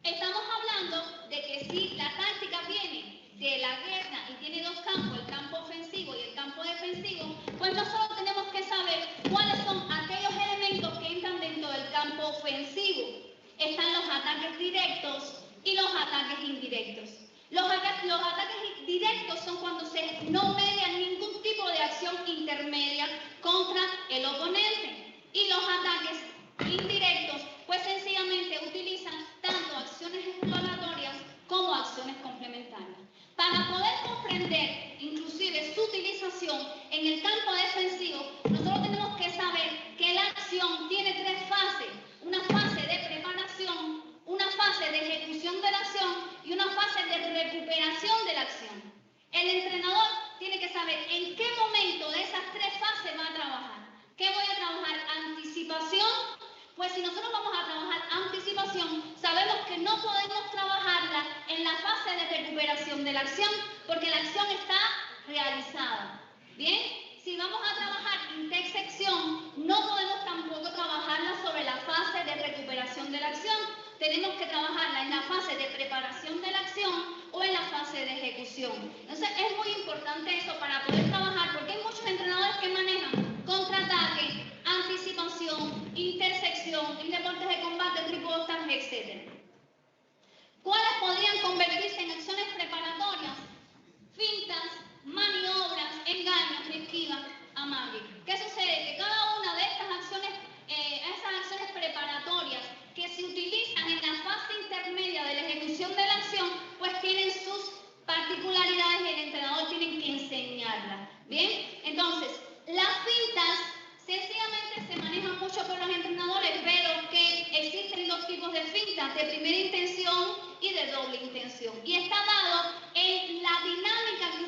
estamos hablando de que si la táctica viene de la guerra y tiene 2 campos, el campo ofensivo y el campo defensivo, pues nosotros tenemos que saber cuáles son aquellos elementos que entran dentro del campo ofensivo. Están los ataques directos y los ataques indirectos. Los ataques directos son cuando no media ningún tipo de acción intermedia contra el oponente. Y los ataques indirectos, pues sencillamente utilizan tanto acciones exploratorias como acciones complementarias. Para poder comprender inclusive su utilización en el campo defensivo, nosotros tenemos que saber que la acción tiene 3 fases. Una fase de preparación, una fase de ejecución de la acción y una fase de recuperación de la acción. El entrenador tiene que saber en qué momento de esas 3 fases va a trabajar. ¿Qué voy a trabajar? Anticipación. Pues si nosotros vamos a trabajar anticipación, sabemos que no podemos trabajarla en la fase de recuperación de la acción, porque la acción está realizada. ¿Bien? Si vamos a trabajar intersección, no podemos tampoco trabajarla sobre la fase de recuperación de la acción. Tenemos que trabajarla en la fase de preparación de la acción o en la fase de ejecución. Entonces es muy importante eso para poder trabajar, porque hay muchos entrenadores que manejan contraataque, anticipación, intersección, en deportes de combate, tripotas, etc. ¿Cuáles podrían convertirse en acciones preparatorias? Fintas, maniobras, engaños, esquivas, amague. ¿Qué sucede? Que cada una de estas acciones, esas acciones preparatorias que se utilizan en la fase intermedia de la ejecución de la acción, pues tienen sus particularidades y el entrenador tiene que enseñarlas. ¿Bien? Entonces, las fintas sencillamente se manejan mucho por los entrenadores, pero que existen 2 tipos de fintas, de primera intención y de doble intención. Y está dado en la dinámica que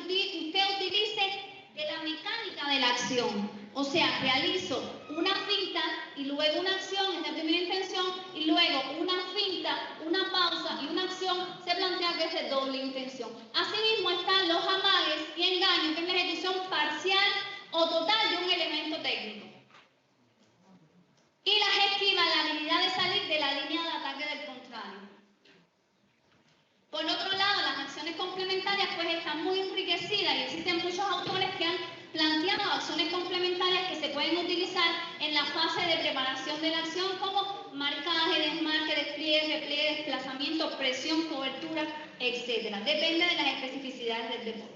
usted utilice de la mecánica de la acción. O sea, realizo una finta y luego una acción, es de primera intención, y luego una finta, una pausa y una acción, se plantea que es de doble intención. Asimismo están los amagues y engaños, que es la ejecución parcial o total de un elemento técnico. Y las esquivas, la habilidad de salir de la línea de ataque del contrario. Por otro lado, las acciones complementarias pues están muy enriquecidas y existen muchos autores que han planteado acciones complementarias que se pueden utilizar en la fase de preparación de la acción, como marcaje, desmarque, despliegue, repliegue, desplazamiento, presión, cobertura, etcétera. Depende de las especificidades del deporte.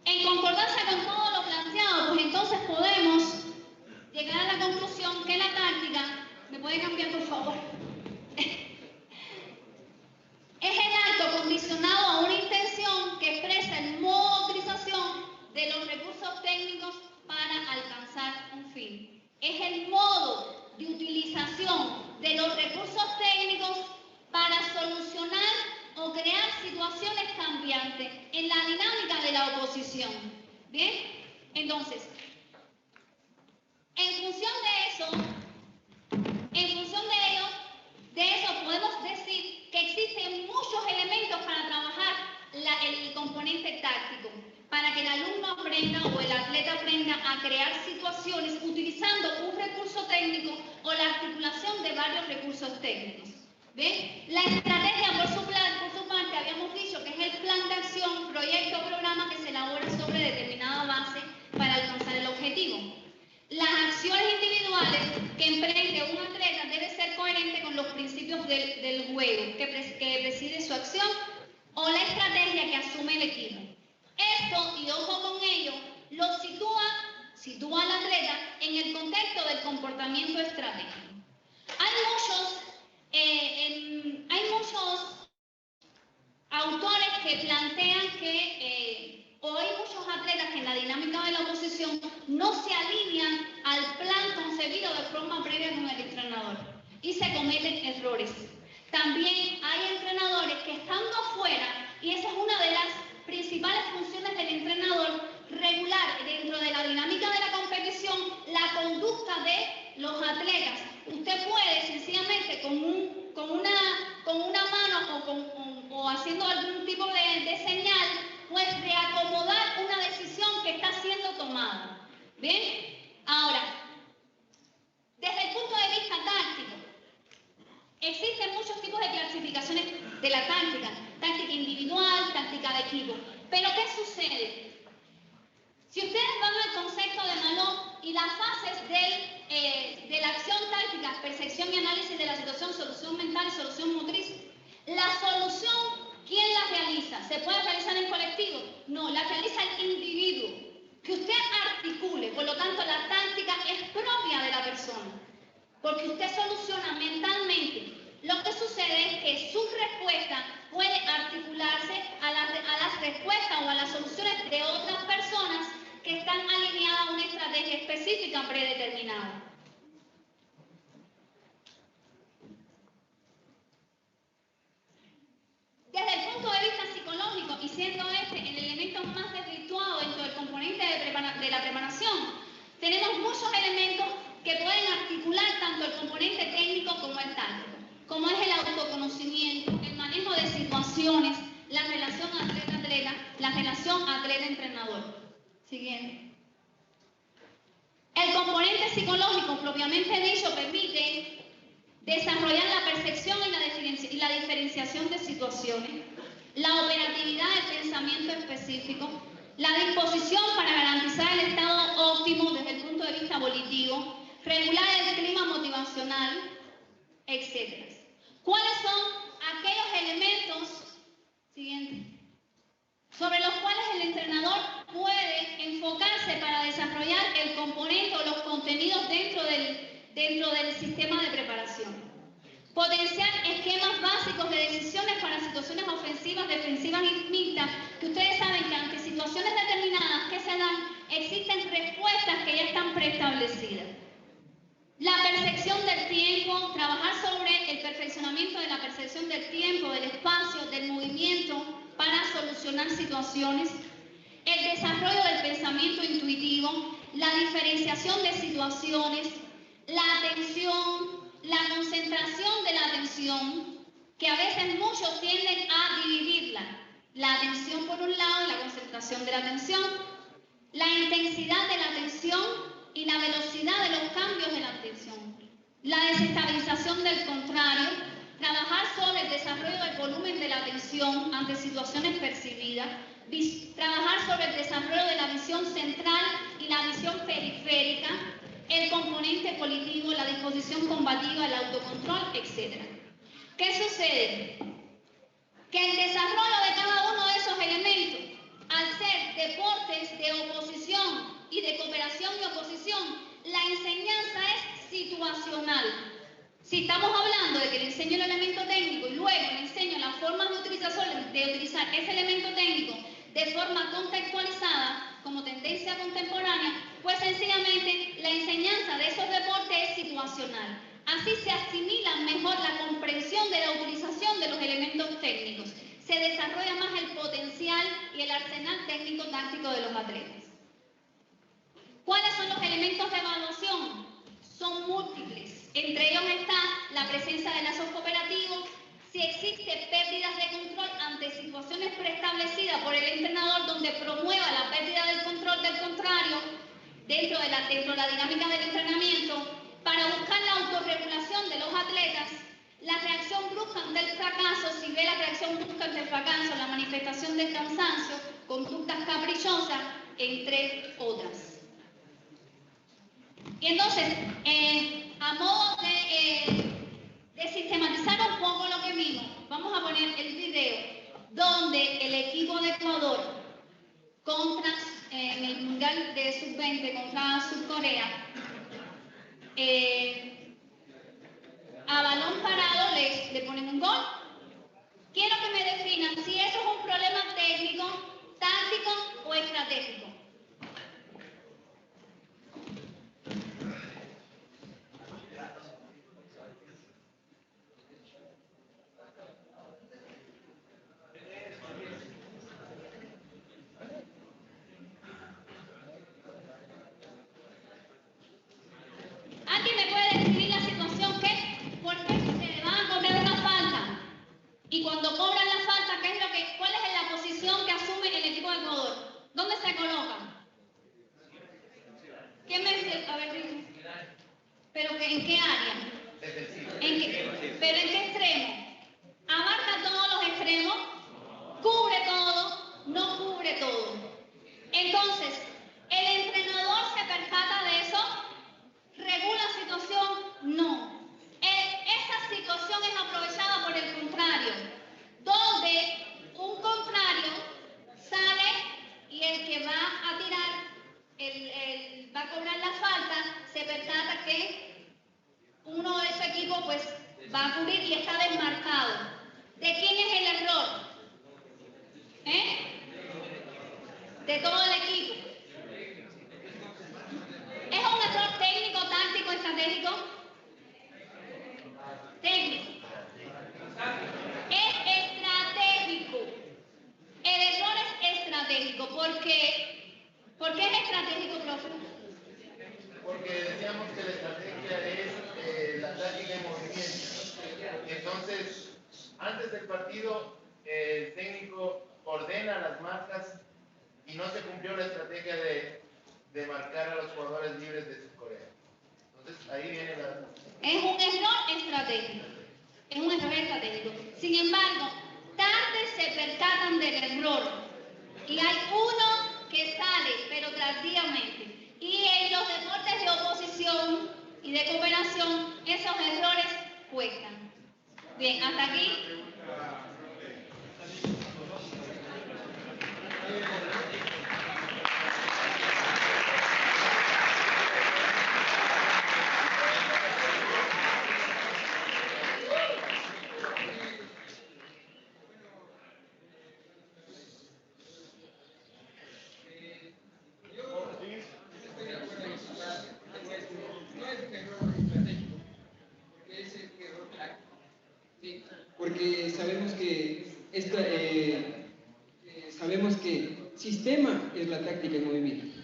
En concordancia con todo lo planteado, pues entonces podemos llegar a la conclusión que la táctica, ¿me puede cambiar por favor? Es el acto condicionado a una intención que expresa el modo de utilización de los recursos técnicos para alcanzar un fin. Es el modo de utilización de los recursos técnicos para solucionar o crear situaciones cambiantes en la dinámica de la oposición. ¿Bien? Entonces, en función de eso podemos decir que existen muchos elementos para trabajar el componente táctico, para que el alumno aprenda o el atleta aprenda a crear situaciones utilizando un recurso técnico o la articulación de varios recursos técnicos. ¿Ven? La estrategia, por su parte, habíamos dicho que es el plan de acción, proyecto o programa que se elabora sobre determinada base para alcanzar el objetivo. Las acciones individuales que emprende un atleta deben ser coherentes con los principios del juego que preside su acción o la estrategia que asume el equipo. Esto, y ojo con ello, lo sitúa al atleta en el contexto del comportamiento estratégico. Hay muchos autores que plantean que o hay muchos atletas que en la dinámica de la oposición no se alinean al plan concebido de forma previa con el entrenador y se cometen errores. También hay entrenadores que estando afuera, y esa es una de las principales funciones del entrenador, regular dentro de la dinámica de la competición la conducta de los atletas. Usted puede sencillamente con una mano o haciendo algún tipo de señal, pues reacomodar una decisión que está siendo tomada. ¿Bien? Ahora, desde el punto de vista táctico, existen muchos tipos de clasificaciones de la táctica. Táctica individual, táctica de equipo. Pero ¿qué sucede? Si ustedes van al concepto de Malone y las fases de la acción táctica, percepción y análisis de la situación, solución mental y solución motriz, la solución, ¿quién la realiza? ¿Se puede realizar en colectivo? No, la realiza el individuo. Que usted articule, por lo tanto la táctica es propia de la persona, porque usted soluciona mentalmente. Lo que sucede es que su respuesta puede articularse a las respuestas o a las soluciones de otras personas que están alineadas a una estrategia específica predeterminada. Desde el punto de vista psicológico, y siendo este el elemento más desvirtuado dentro del componente de la preparación, tenemos muchos elementos que pueden articular tanto el componente técnico como el táctico, como es el autoconocimiento, el manejo de situaciones, la relación atleta-atleta, la relación atleta-entrenador. Siguiente. El componente psicológico, propiamente dicho, permite desarrollar la percepción y la diferenciación de situaciones, la operatividad del pensamiento específico, la disposición para garantizar el estado óptimo desde el punto de vista volitivo, regular el clima motivacional, etc. ¿Cuáles son aquellos elementos, siguiente, sobre los cuales el entrenador puede enfocarse para desarrollar el componente o los contenidos dentro del sistema de preparación? Potenciar esquemas básicos de decisiones para situaciones ofensivas, defensivas y mixtas, que ustedes saben que ante situaciones determinadas que se dan, existen respuestas que ya están preestablecidas. La percepción del tiempo, trabajar sobre el perfeccionamiento de la percepción del tiempo, del espacio, del movimiento para solucionar situaciones. El desarrollo del pensamiento intuitivo, la diferenciación de situaciones, la atención, la concentración de la atención, que a veces muchos tienden a dividirla. La atención por un lado y la concentración de la atención, la intensidad de la atención y la velocidad de los cambios de la atención, la desestabilización del contrario, trabajar sobre el desarrollo del volumen de la atención ante situaciones percibidas, trabajar sobre el desarrollo de la visión central y la visión periférica, el componente volitivo, la disposición combativa, el autocontrol, etc. ¿Qué sucede? que el desarrollo de cada uno de esos elementos, al ser deportes de oposición y de cooperación y oposición, la enseñanza es situacional. Si estamos hablando de que le enseño el elemento técnico y luego le enseño las formas de utilizar ese elemento técnico de forma contextualizada, como tendencia contemporánea, pues sencillamente la enseñanza de esos deportes es situacional. Así se asimila mejor la comprensión de la utilización de los elementos técnicos. Se desarrolla más el potencial y el arsenal técnico-táctico de los atletas. ¿Cuáles son los elementos de evaluación? Son múltiples. Entre ellos está la presencia de lazos cooperativos, si existe pérdidas de control ante situaciones preestablecidas por el entrenador donde promueva la pérdida del control del contrario dentro de la dinámica del entrenamiento, para buscar la autorregulación de los atletas, la reacción brusca ante el fracaso, si ve la reacción brusca ante el fracaso, la manifestación del cansancio, conductas caprichosas, entre otras. Y entonces, a modo de sistematizar un poco lo que vimos, vamos a poner el video donde el equipo de Ecuador en el Mundial de Sub-20 contra Sudcorea, a balón parado le ponen un gol. Quiero que me definan si eso es un problema técnico, táctico o estratégico. ¿Alguien me puede describir la situación? ¿Por qué se van a cobrar una falta? Y cuando cobran la falta, ¿cuál es la posición que asume el equipo de Ecuador? ¿Dónde se colocan? ¿Quién me dice? A ver, dime. ¿Pero en qué área? ¿Pero en qué extremo? ¿Abarca todos los extremos? ¿Cubre todo? ¿No cubre todo? Entonces, ¿el entrenador se percata de eso? ¿Regula la situación? No. Esa situación es aprovechada por el contrario, donde un contrario sale y el que va a tirar, va a cobrar la falta, se percata que uno de su equipo pues va a cubrir y está desmarcado. ¿De quién es el error? De todo el equipo. ¿Es un error técnico, táctico, estratégico? Técnico. Es estratégico. El error es estratégico. ¿Por qué? ¿Por qué es estratégico, profe? Porque decíamos que la estrategia es la táctica en movimiento. Entonces, antes del partido, el técnico ordena las marcas y no se cumplió la estrategia de marcar a los jugadores libres de Sudcorea. Entonces, ahí viene la... Es un error estratégico. Es un error estratégico. Sin embargo, tarde se percatan del error. Y hay uno que sale, pero tardíamente. Y en los deportes de oposición y de cooperación, esos errores cuestan. Bien, hasta aquí. Porque sabemos que sistema es la táctica en movimiento.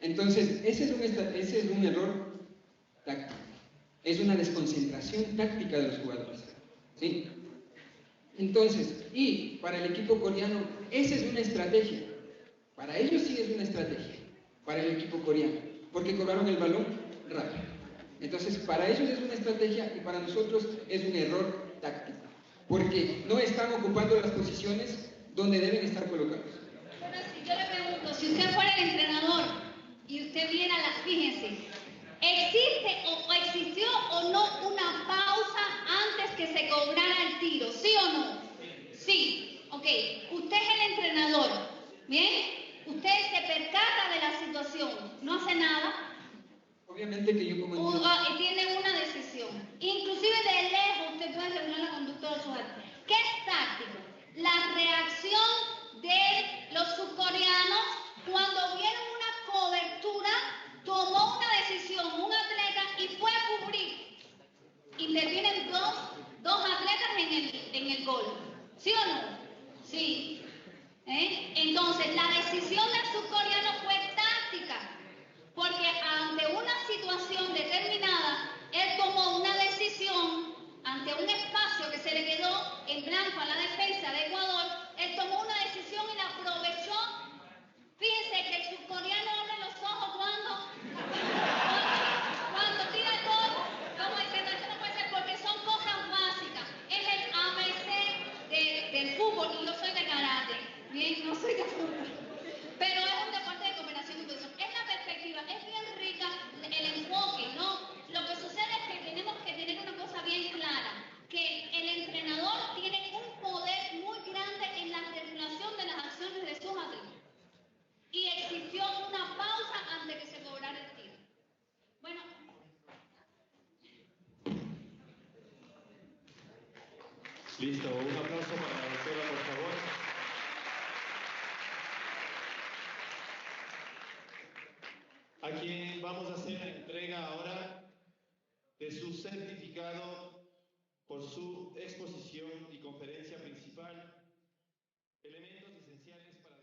Entonces, ese es un error táctico. Es una desconcentración táctica de los jugadores. ¿Sí? Entonces, y para el equipo coreano, esa es una estrategia. Para ellos sí es una estrategia. Para el equipo coreano. Porque cobraron el balón rápido. Entonces, para ellos es una estrategia y para nosotros es un error táctico. Porque no están ocupando las posiciones donde deben estar colocados. Pero si yo le pregunto, si usted fuera el entrenador y usted viera fíjense, ¿existe o existió o no una pausa antes que se cobrara el tiro? ¿Sí o no? Sí. Bien, usted se percata de la situación, no hace nada. Obviamente que yo como Tiene una decisión. Inclusive de lejos usted puede regular la conducta de sus actos. ¿Qué es táctico? La reacción de los surcoreanos cuando vieron una cobertura, tomó una decisión, un atleta, y fue a cubrir. Intervienen dos atletas en el gol. ¿Sí o no? Sí. Entonces, la decisión del surcoreano fue táctica, porque ante una situación determinada, él tomó una decisión, ante un espacio que se le quedó en blanco a la defensa de Ecuador, él tomó una decisión y la aprovechó. Fíjense que el surcoreano abre los ojos cuando tira el gol, como diciendo, esto no puede ser, porque son cosas básicas. Es el ABC del fútbol, y yo soy de karate. Bien, no soy de fútbol, pero es un deporte de cooperación y cohesión. Es la perspectiva, es bien rica el enfoque, ¿no? Lo que sucede es que tenemos que tener una cosa bien clara, que el entrenador tiene un poder muy grande en la regulación de las acciones de sus atletas. Y existió una pausa antes que se cobrara el tiro. Bueno. Listo, un aplauso para la doctora, por favor. A quien vamos a hacer la entrega ahora de su certificado por su exposición y conferencia principal, elementos esenciales para